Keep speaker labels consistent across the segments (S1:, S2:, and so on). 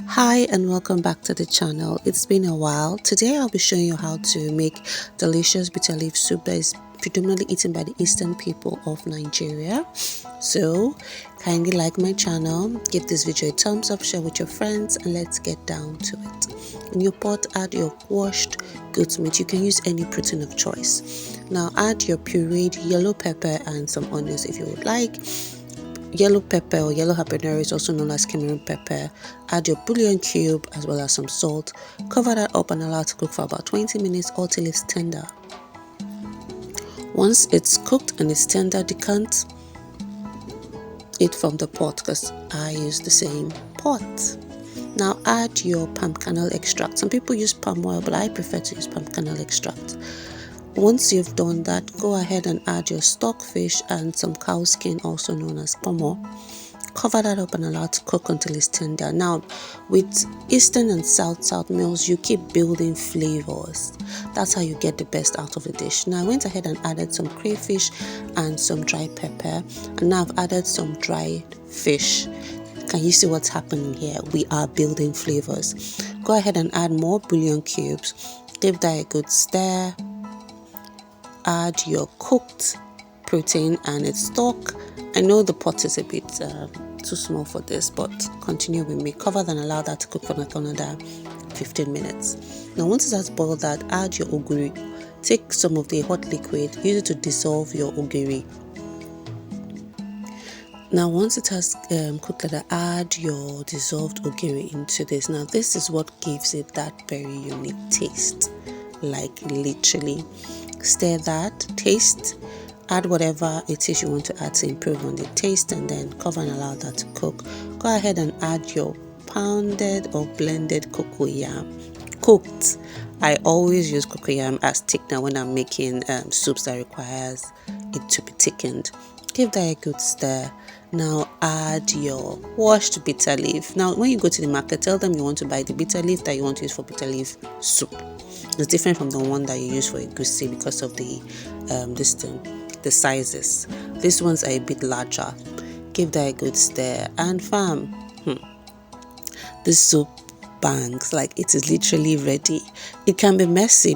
S1: Hi and welcome back to the channel. It's been a while. Today I'll be showing you how to make delicious bitter leaf soup that is predominantly eaten by the eastern people of Nigeria. So kindly like my channel, give this video a thumbs up, share with your friends, and let's get down to it. In your pot, add your washed goat meat. You can use any protein of choice. Now add your pureed yellow pepper and some onions if you would like. Yellow pepper or yellow habaneros, also known as Cameroon pepper. Add your bouillon cube as well as some salt. Cover that up and allow it to cook for about 20 minutes or till it's tender. Once it's cooked and it's tender, decant it from the pot because I use the same pot. Now add your palm kernel extract. Some people use palm oil, but I prefer to use palm kernel extract. Once you've done that, go ahead and add your stockfish and some cow skin, also known as pomo. Cover that up and allow it to cook until it's tender. Now, with Eastern and South meals, you keep building flavors. That's how you get the best out of the dish. Now, I went ahead and added some crayfish and some dry pepper. And now I've added some dried fish. Can you see what's happening here? We are building flavors. Go ahead and add more bouillon cubes. Give that a good stir. Add your cooked protein and its stock. I know the pot is a bit too small for this, but continue with me. Cover and allow that to cook for like another 15 minutes. Now once it has boiled that, add your ogiri. Take some of the hot liquid, use it to dissolve your ogiri. Now once it has cooked like that, add your dissolved ogiri into this. Now this is what gives it that very unique taste, like literally. Stir that, taste, add whatever it is you want to add to improve on the taste, and then cover and allow that to cook. Go ahead and add your pounded or blended cocoyam. Cooked. I always use cocoyam as thickener when I'm making soups that requires it to be thickened. Give that a good stir. Now add your washed bitter leaf. Now when you go to the market, tell them you want to buy the bitter leaf that you want to use for bitter leaf soup. It's different from the one that you use for egusi because of the the sizes. These ones are a bit larger. Give that a good stir, and fam, this soup bangs. Like, it is literally ready. It can be messy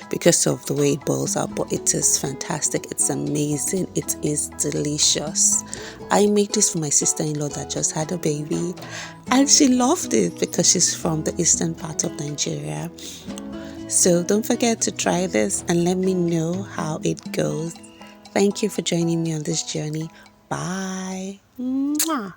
S1: because of the way it boils out, but it is fantastic. It's amazing. It is delicious. I made this for my sister-in-law that just had a baby, and she loved it because she's from the eastern part of Nigeria. So don't forget to try this and let me know how it goes. Thank you for joining me on this journey. Bye. Mwah.